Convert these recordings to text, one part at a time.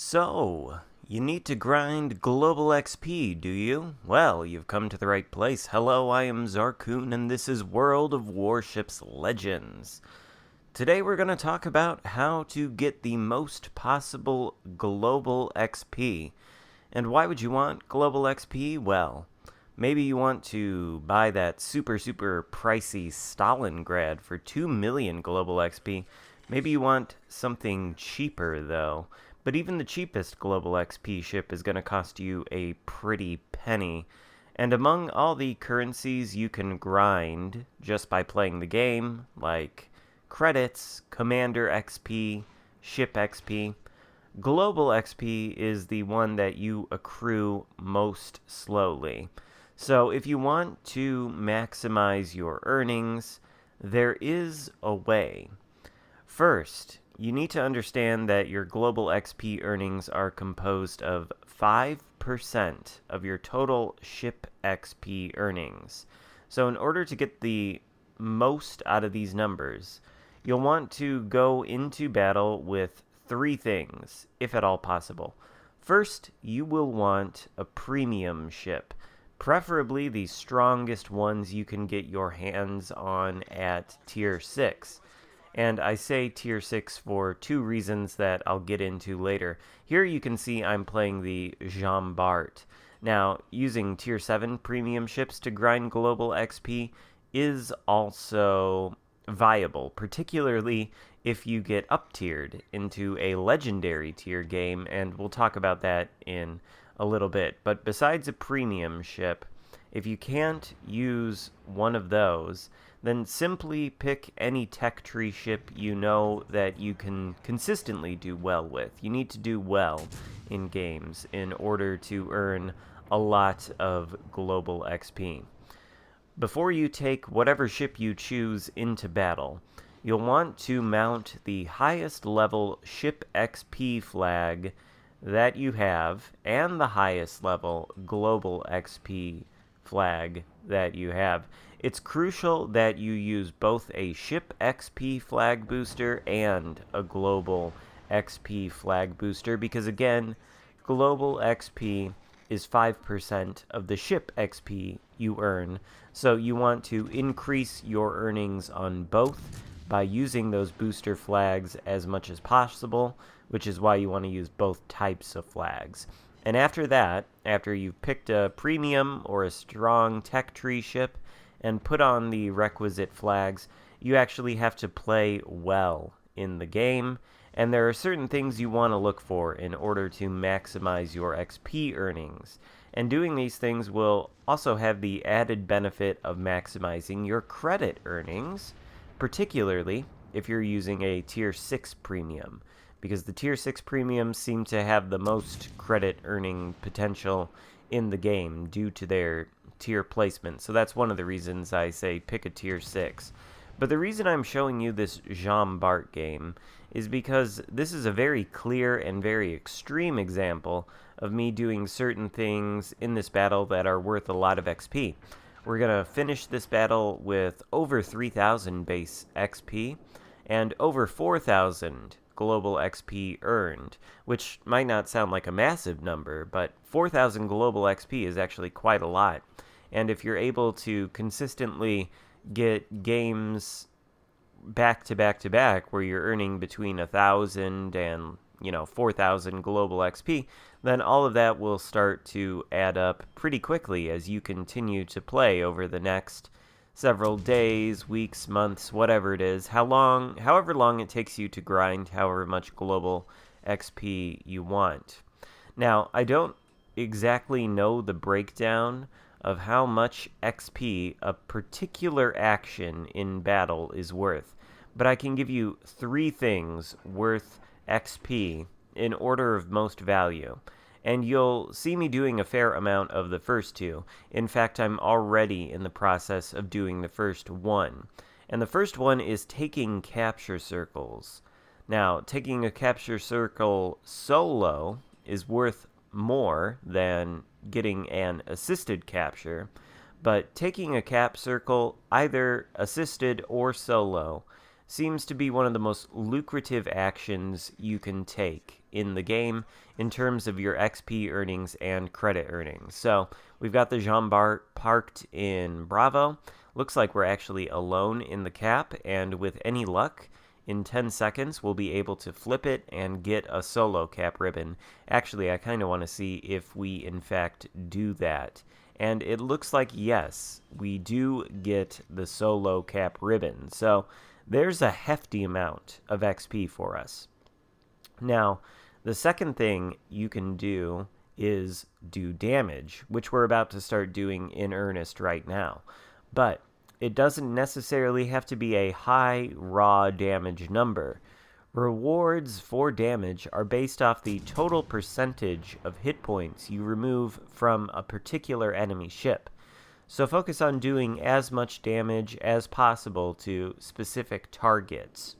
So, you need to grind global XP, do you? Well, you've come to the right place. Hello, I am Xarkun, and this is World of Warships Legends. Today we're going to talk about how to get the most possible global XP. And why would you want global XP? Well, maybe you want to buy that super pricey Stalingrad for 2 million global XP. Maybe you want something cheaper, though. But even the cheapest global XP ship is going to cost you a pretty penny. And among all the currencies you can grind just by playing the game, like credits, commander XP, ship XP, global XP is the one that you accrue most slowly. So if you want to maximize your earnings, there is a way. First, you need to understand that your global XP earnings are composed of 5% of your total ship XP earnings. So in order to get the most out of these numbers, you'll want to go into battle with 3 things, if at all possible. First, you will want a premium ship, preferably the strongest ones you can get your hands on at Tier 6. And I say Tier 6 for 2 reasons that I'll get into later. Here you can see I'm playing the Jean Bart. Now, using Tier 7 premium ships to grind global XP is also viable, particularly if you get up-tiered into a legendary tier game, and we'll talk about that in a little bit. But besides a premium ship, if you can't use one of those, then simply pick any tech tree ship you know that you can consistently do well with. You need to do well in games in order to earn a lot of global XP. Before you take whatever ship you choose into battle, you'll want to mount the highest level ship XP flag that you have and the highest level global XP flag that you have. It's crucial that you use both a ship XP flag booster and a global XP flag booster because, again, global XP is 5% of the ship XP you earn. So you want to increase your earnings on both by using those booster flags as much as possible, which is why you want to use both types of flags. And after that, after you've picked a premium or a strong tech tree ship and put on the requisite flags, you actually have to play well in the game, and there are certain things you want to look for in order to maximize your XP earnings. And doing these things will also have the added benefit of maximizing your credit earnings, particularly if you're using a Tier 6 premium, because the Tier 6 premiums seem to have the most credit earning potential in the game due to their tier placement. So that's one of the reasons I say pick a Tier 6. But the reason I'm showing you this Jean Bart game is because this is a very clear and very extreme example of me doing certain things in this battle that are worth a lot of XP. We're going to finish this battle with over 3,000 base XP and over 4,000 global XP earned, which might not sound like a massive number, but 4,000 global XP is actually quite a lot. And if you're able to consistently get games back to back to back where you're earning between 1,000 and 4,000 global XP, then all of that will start to add up pretty quickly as you continue to play over the next several days, weeks, months, whatever it is, however long it takes you to grind however much global XP you want. Now, I don't exactly know the breakdown of how much XP a particular action in battle is worth, but I can give you 3 things worth XP in order of most value, and you'll see me doing a fair amount of the first 2. In fact, I'm already in the process of doing the first one, and the first one is taking capture circles. Now, taking a capture circle solo is worth more than getting an assisted capture, but taking a cap circle, either assisted or solo, seems to be one of the most lucrative actions you can take in the game in terms of your XP earnings and credit earnings. So we've got the Jean Bart parked in Bravo. Looks like we're actually alone in the cap, and with any luck, in 10 seconds, we'll be able to flip it and get a solo cap ribbon. Actually, I kind of want to see if we, in fact, do that. And it looks like, yes, we do get the solo cap ribbon. So there's a hefty amount of XP for us. Now, the second thing you can do is do damage, which we're about to start doing in earnest right now. But it doesn't necessarily have to be a high raw damage number. Rewards for damage are based off the total percentage of hit points you remove from a particular enemy ship. So focus on doing as much damage as possible to specific targets.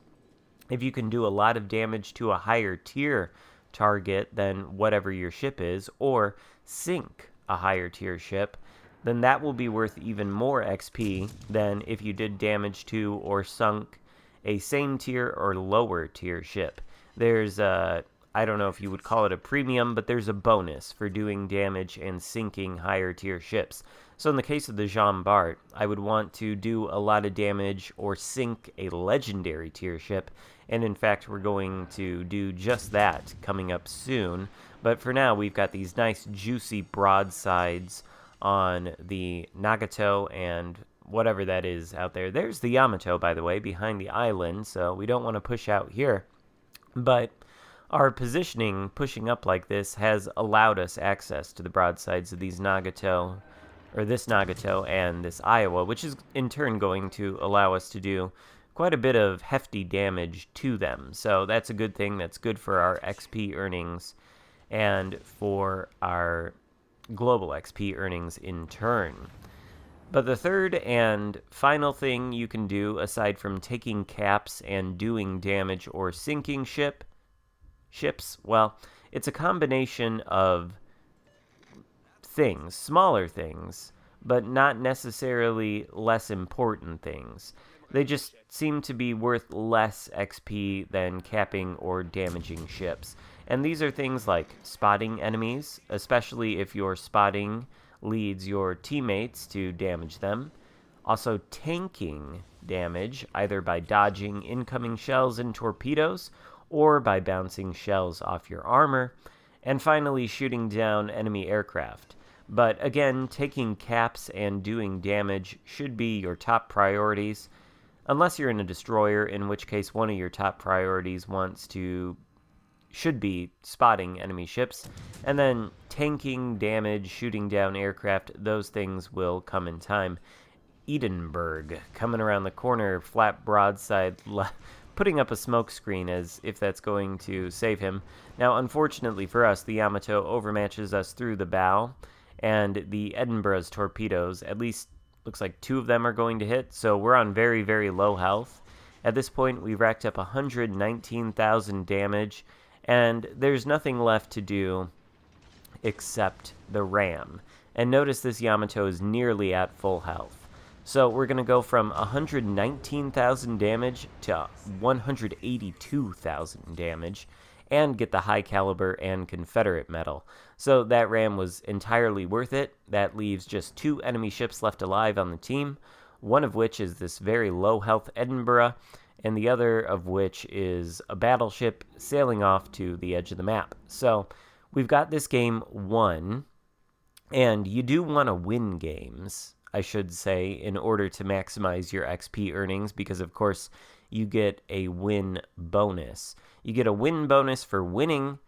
If you can do a lot of damage to a higher tier target than whatever your ship is, or sink a higher tier ship, then that will be worth even more XP than if you did damage to or sunk a same tier or lower tier ship. There's a, I don't know if you would call it a premium, but there's a bonus for doing damage and sinking higher tier ships. So in the case of the Jean Bart, I would want to do a lot of damage or sink a legendary tier ship, and in fact we're going to do just that coming up soon. But for now, we've got these nice juicy broadsides on the Nagato and whatever that is out there. There's the Yamato, by the way, behind the island, so we don't want to push out here. But our positioning, pushing up like this, has allowed us access to the broadsides of these Nagato, or this Nagato and this Iowa, which is in turn going to allow us to do quite a bit of hefty damage to them. So that's a good thing. That's good for our XP earnings and for our global XP earnings in turn. But the third and final thing you can do, aside from taking caps and doing damage or sinking ships, well, it's a combination of things, smaller things, but not necessarily less important things. They just seem to be worth less XP than capping or damaging ships. And these are things like spotting enemies, especially if your spotting leads your teammates to damage them. Also tanking damage, either by dodging incoming shells and torpedoes, or by bouncing shells off your armor. And finally, shooting down enemy aircraft. But again, taking caps and doing damage should be your top priorities, unless you're in a destroyer, in which case one of your top priorities should be spotting enemy ships, and then tanking, damage, shooting down aircraft, those things will come in time. Edinburgh, coming around the corner, flat broadside, putting up a smoke screen as if that's going to save him. Now, unfortunately for us, the Yamato overmatches us through the bow, and the Edinburgh's torpedoes, at least looks like 2 of them are going to hit, so we're on very, very low health. At this point, we've racked up 119,000 damage, and there's nothing left to do except the ram. And notice this Yamato is nearly at full health. So we're going to go from 119,000 damage to 182,000 damage, and get the high caliber and Confederate medal. So that ram was entirely worth it. That leaves just 2 enemy ships left alive on the team, one of which is this very low health Edinburgh, and the other of which is a battleship sailing off to the edge of the map. So we've got this game won, and you do want to win games, I should say, in order to maximize your XP earnings, because of course you get a win bonus. You get a win bonus for winning,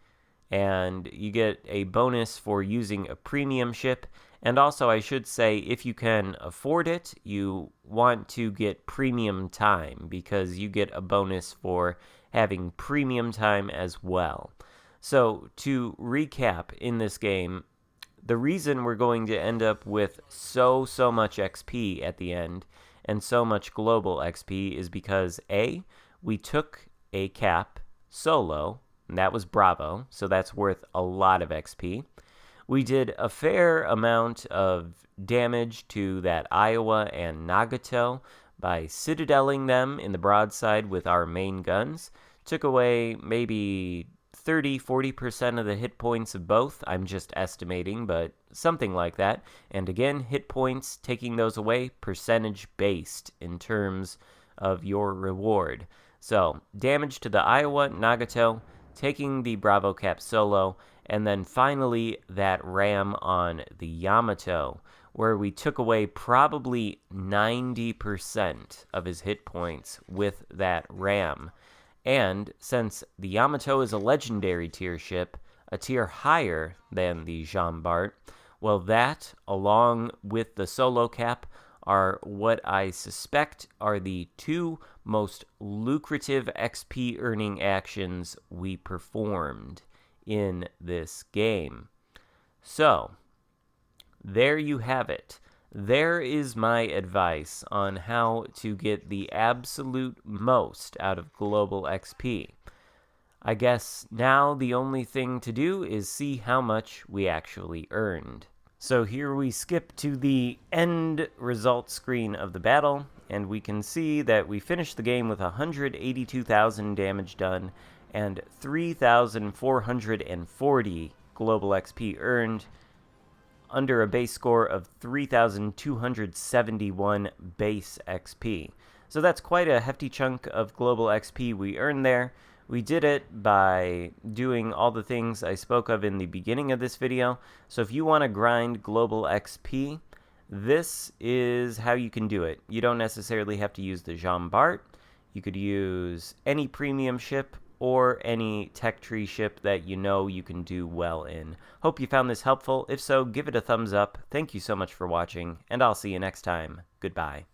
and you get a bonus for using a premium ship. And also, I should say, if you can afford it, you want to get premium time, because you get a bonus for having premium time as well. So, to recap in this game, the reason we're going to end up with so much XP at the end, and so much global XP, is because A, we took a cap solo, and that was Bravo, so that's worth a lot of XP. We did a fair amount of damage to that Iowa and Nagato by citadeling them in the broadside with our main guns. Took away maybe 30-40% of the hit points of both. I'm just estimating, but something like that. And again, hit points, taking those away, percentage based in terms of your reward. So, damage to the Iowa, Nagato, taking the Bravo Cap solo, and then finally that ram on the Yamato, where we took away probably 90% of his hit points with that ram. And since the Yamato is a legendary tier ship, a tier higher than the Jean Bart, well, that, along with the solo cap, are what I suspect are the two most lucrative XP earning actions we performed in this game. So, there you have it. There is my advice on how to get the absolute most out of global XP. I guess now the only thing to do is see how much we actually earned. So here we skip to the end result screen of the battle, and we can see that we finished the game with 182,000 damage done and 3,440 global XP earned, under a base score of 3,271 base XP. So that's quite a hefty chunk of global XP we earned there. We did it by doing all the things I spoke of in the beginning of this video. So if you want to grind global XP, this is how you can do it. You don't necessarily have to use the Jean Bart. You could use any premium ship or any tech tree ship that you know you can do well in. Hope you found this helpful. If so, give it a thumbs up. Thank you so much for watching, and I'll see you next time. Goodbye.